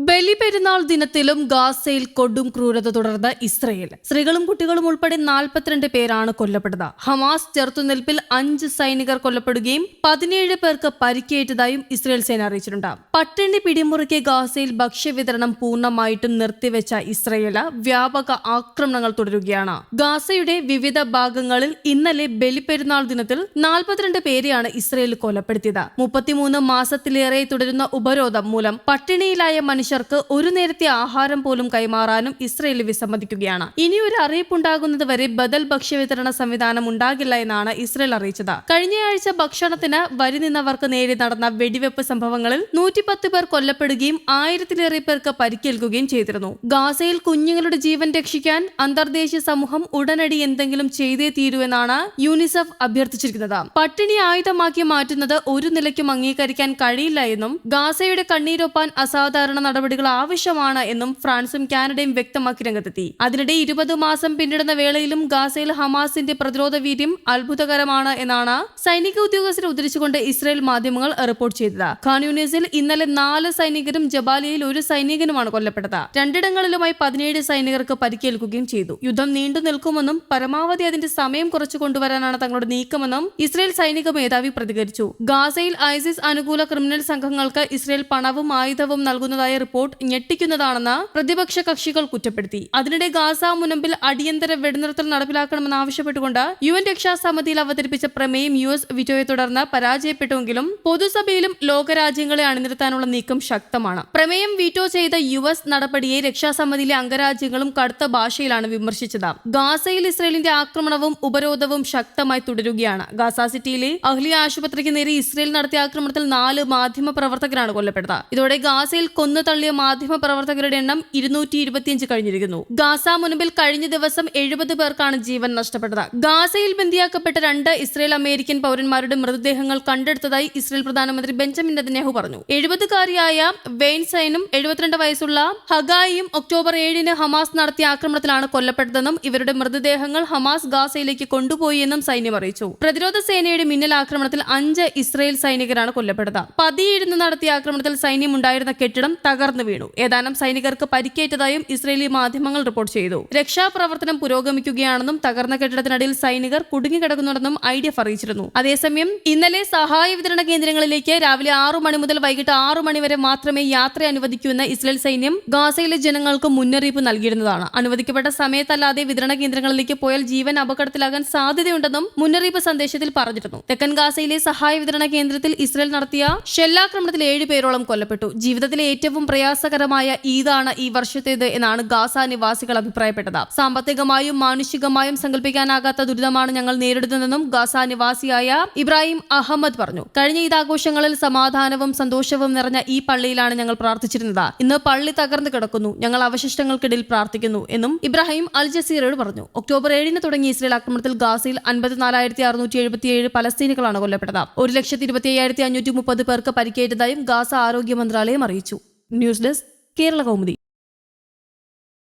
ബലിപെരുന്നാൾ ദിനത്തിലും ഗാസയിൽ കൊടും ക്രൂരത തുടർന്ന് ഇസ്രയേൽ. സ്ത്രീകളും കുട്ടികളും ഉൾപ്പെടെ 42 പേരാണ് കൊല്ലപ്പെട്ടത്. ഹമാസ് ചെറുത്തുനിൽപ്പിൽ 5 സൈനികർ കൊല്ലപ്പെടുകയും 17 പേർക്ക് പരിക്കേറ്റതായും ഇസ്രയേൽ സേന അറിയിച്ചിട്ടുണ്ട്. പട്ടിണി പിടിമുറുക്കിയ ഗാസയിൽ ഭക്ഷ്യവിതരണം പൂർണ്ണമായിട്ടും നിർത്തിവെച്ച ഇസ്രയേൽ വ്യാപക ആക്രമണങ്ങൾ തുടരുകയാണ്. ഗാസയുടെ വിവിധ ഭാഗങ്ങളിൽ ഇന്നലെ ബലിപെരുന്നാൾ ദിനത്തിൽ 42 പേരെയാണ് ഇസ്രയേൽ കൊലപ്പെടുത്തിയത്. 33 മാസത്തിലേറെ തുടരുന്ന ഉപരോധം മൂലം പട്ടിണിയിലായ മനുഷ്യർക്ക് ഒരു നേരത്തെ ആഹാരം പോലും കൈമാറാനും ഇസ്രയേൽ വിസമ്മതിക്കുകയാണ്. ഇനിയൊരു അറിയിപ്പുണ്ടാകുന്നത് വരെ ബദൽ ഭക്ഷ്യവിതരണ സംവിധാനം ഉണ്ടാകില്ല എന്നാണ് ഇസ്രയേൽ അറിയിച്ചത്. കഴിഞ്ഞയാഴ്ച ഭക്ഷണത്തിന് വരി നിന്നവർക്ക് നേരെ നടന്ന വെടിവെപ്പ് സംഭവങ്ങളിൽ 110 പേർ കൊല്ലപ്പെടുകയും 1000-ലേറെ പേർക്ക് പരിക്കേൽക്കുകയും ചെയ്തിരുന്നു. ഗാസയിൽ കുഞ്ഞുങ്ങളുടെ ജീവൻ രക്ഷിക്കാൻ അന്തർദേശീയ സമൂഹം ഉടനടി എന്തെങ്കിലും ചെയ്തേ തീരുവെന്നാണ് യൂണിസെഫ് അഭ്യർത്ഥിച്ചിരിക്കുന്നത്. പട്ടിണി ആയുധമാക്കി മാറ്റുന്നത് ഒരു നിലയ്ക്കും അംഗീകരിക്കാൻ കഴിയില്ല എന്നും ഗാസയുടെ കണ്ണീരൊപ്പാൻ അസാധാരണ നടപടികൾ ആവശ്യമാണ് എന്നും ഫ്രാൻസും കാനഡയും വ്യക്തമാക്കി രംഗത്തെത്തി. അതിനിടെ 20 മാസം പിന്നിടുന്ന വേളയിലും ഗാസയിൽ ഹമാസിന്റെ പ്രതിരോധ വീര്യം അത്ഭുതകരമാണ് എന്നാണ് സൈനിക ഉദ്യോഗസ്ഥരെ ഉദ്ധരിച്ചുകൊണ്ട് ഇസ്രയേൽ മാധ്യമങ്ങൾ റിപ്പോർട്ട് ചെയ്തത്. ഖാൻ യൂണിസിൽ ഇന്നലെ 4 സൈനികരും ജബാലിയയിൽ 1 സൈനികനുമാണ് കൊല്ലപ്പെട്ടത്. രണ്ടിടങ്ങളിലുമായി 17 സൈനികർക്ക് പരിക്കേൽക്കുകയും ചെയ്തു. യുദ്ധം നീണ്ടു നിൽക്കുമെന്നും പരമാവധി അതിന്റെ സമയം കുറച്ചു കൊണ്ടുവരാനാണ് തങ്ങളുടെ നീക്കമെന്നും ഇസ്രയേൽ സൈനിക മേധാവി പ്രതികരിച്ചു. ഗാസയിൽ ഐസിസ് അനുകൂല ക്രിമിനൽ സംഘങ്ങൾക്ക് ഇസ്രയേൽ പണവും ആയുധവും നൽകുന്നതായ റിപ്പോർട്ട് ഞെട്ടിക്കുന്നതാണെന്ന് പ്രതിപക്ഷ കക്ഷികൾ കുറ്റപ്പെടുത്തി. അതിനിടെ ഗാസ മുനമ്പിൽ അടിയന്തര വെടിനിർത്തൽ നടപ്പിലാക്കണമെന്ന് ആവശ്യപ്പെട്ടുകൊണ്ട് UN രക്ഷാസമിതിയിൽ അവതരിപ്പിച്ച പ്രമേയം US വിറ്റോയെ തുടർന്ന് പരാജയപ്പെട്ടുവെങ്കിലും പൊതുസഭയിലും ലോകരാജ്യങ്ങളെ അണിനിരത്താനുള്ള നീക്കം ശക്തമാണ്. പ്രമേയം വീറ്റോ ചെയ്ത US നടപടിയെ രക്ഷാസമിതിയിലെ അംഗരാജ്യങ്ങളും കടുത്ത ഭാഷയിലാണ് വിമർശിച്ചത്. ഗാസയിൽ ഇസ്രയേലിന്റെ ആക്രമണവും ഉപരോധവും ശക്തമായി തുടരുകയാണ്. ഗാസ സിറ്റിയിലെ അഹ്ലിയ ആശുപത്രിക്ക് നേരെ ഇസ്രയേൽ നടത്തിയ ആക്രമണത്തിൽ 4 മാധ്യമ പ്രവർത്തകരാണ് കൊല്ലപ്പെട്ടത്. ഇതോടെ ഗാസയിൽ കൊന്നു തള്ളിയ മാധ്യമ പ്രവർത്തകരുടെ എണ്ണം 225 കഴിഞ്ഞിരിക്കുന്നു. ഗാസ മുൻപിൽ കഴിഞ്ഞ ദിവസം 70 പേർക്കാണ് ജീവൻ നഷ്ടപ്പെട്ടത്. ഗാസയിൽ ബന്ദിയാക്കപ്പെട്ട 2 ഇസ്രയേൽ അമേരിക്കൻ പൗരന്മാരുടെ മൃതദേഹങ്ങൾ കണ്ടെടുത്തതായി ഇസ്രയേൽ പ്രധാനമന്ത്രി ബെഞ്ചമിൻ നെതന്യാഹു പറഞ്ഞു. 70-കാരിയായ വെയ്ൻസൈനും 72 വയസ്സുള്ള ഹഗായിയും ഒക്ടോബർ 7-ന് ഹമാസ് നടത്തിയ ആക്രമണത്തിലാണ് കൊല്ലപ്പെട്ടതെന്നും ഇവരുടെ മൃതദേഹങ്ങൾ ഹമാസ് ഗാസയിലേക്ക് കൊണ്ടുപോയി എന്നും സൈന്യം അറിയിച്ചു. പ്രതിരോധ സേനയുടെ മിന്നൽ ആക്രമണത്തിൽ 5 ഇസ്രയേൽ സൈനികരാണ് കൊല്ലപ്പെട്ടത്. പതിയിരുന്ന് നടത്തിയ ആക്രമണത്തിൽ സൈന്യം ഉണ്ടായിരുന്ന കെട്ടിടം തകർന്നു വീണു. ഏതാനും സൈനികർക്ക് പരിക്കേറ്റതായും ഇസ്രയേലി മാധ്യമങ്ങൾ റിപ്പോർട്ട് ചെയ്തു. രക്ഷാപ്രവർത്തനം പുരോഗമിക്കുകയാണെന്നും തകർന്ന കെട്ടിടത്തിനടിയിൽ സൈനികർ കുടുങ്ങിക്കിടക്കുന്നുണ്ടെന്നും IDF അറിയിച്ചിരുന്നു. അതേസമയം ഇന്നലെ സഹായ വിതരണ കേന്ദ്രങ്ങളിലേക്ക് രാവിലെ 6 മണി മുതൽ വൈകിട്ട് 6 മണി വരെ മാത്രമേ യാത്ര അനുവദിക്കൂവെന്ന് ഇസ്രയേൽ സൈന്യം ഗാസയിലെ ജനങ്ങൾക്ക് മുന്നറിയിപ്പ് നൽകിയിരുന്നതാണ്. അനുവദിക്കപ്പെട്ട സമയത്തല്ലാതെ വിതരണ കേന്ദ്രങ്ങളിലേക്ക് പോയാൽ ജീവൻ അപകടത്തിലാകാൻ സാധ്യതയുണ്ടെന്നും മുന്നറിയിപ്പ് സന്ദേശത്തിൽ പറഞ്ഞിരുന്നു. തെക്കൻ ഗാസയിലെ സഹായ വിതരണ കേന്ദ്രത്തിൽ ഇസ്രയേൽ നടത്തിയ ഷെല്ലാക്രമണത്തിൽ 7 പേരോളം കൊല്ലപ്പെട്ടു. ജീവിതത്തിലെ ഏറ്റവും പ്രയാസകരമായ ഈദാണ് ഈ വർഷത്തേത് എന്നാണ് ഗാസ നിവാസികൾ അഭിപ്രായപ്പെട്ടത്. സാമ്പത്തികമായും മാനുഷികമായും സങ്കല്പിക്കാനാകാത്ത ദുരിതമാണ് ഞങ്ങൾ നേരിടുന്നതെന്നും ഗാസ നിവാസിയായ ഇബ്രാഹിം അഹമ്മദ് പറഞ്ഞു. കഴിഞ്ഞ ഈദാഘോഷങ്ങളിൽ സമാധാനവും സന്തോഷവും നിറഞ്ഞ ഈ പള്ളിയിലാണ് ഞങ്ങൾ പ്രാർത്ഥിച്ചിരുന്നത്. ഇന്ന് പള്ളി തകർന്നു കിടക്കുന്നു. ഞങ്ങൾ അവശിഷ്ടങ്ങൾക്കിടയിൽ പ്രാർത്ഥിക്കുന്നു എന്നും ഇബ്രാഹിം അൽ ജസീറയോട് പറഞ്ഞു. ഒക്ടോബർ 7-ന് തുടങ്ങിയ ഇസ്രയേൽ ആക്രമണത്തിൽ ഗാസയിൽ 54,677 പലസ്തീനികളാണ് കൊല്ലപ്പെട്ടത്. 1,25,530 പേർക്ക് പരിക്കേറ്റതായും ഗാസ ആരോഗ്യ മന്ത്രാലയം അറിയിച്ചു. News desk Kerala Kaumudi.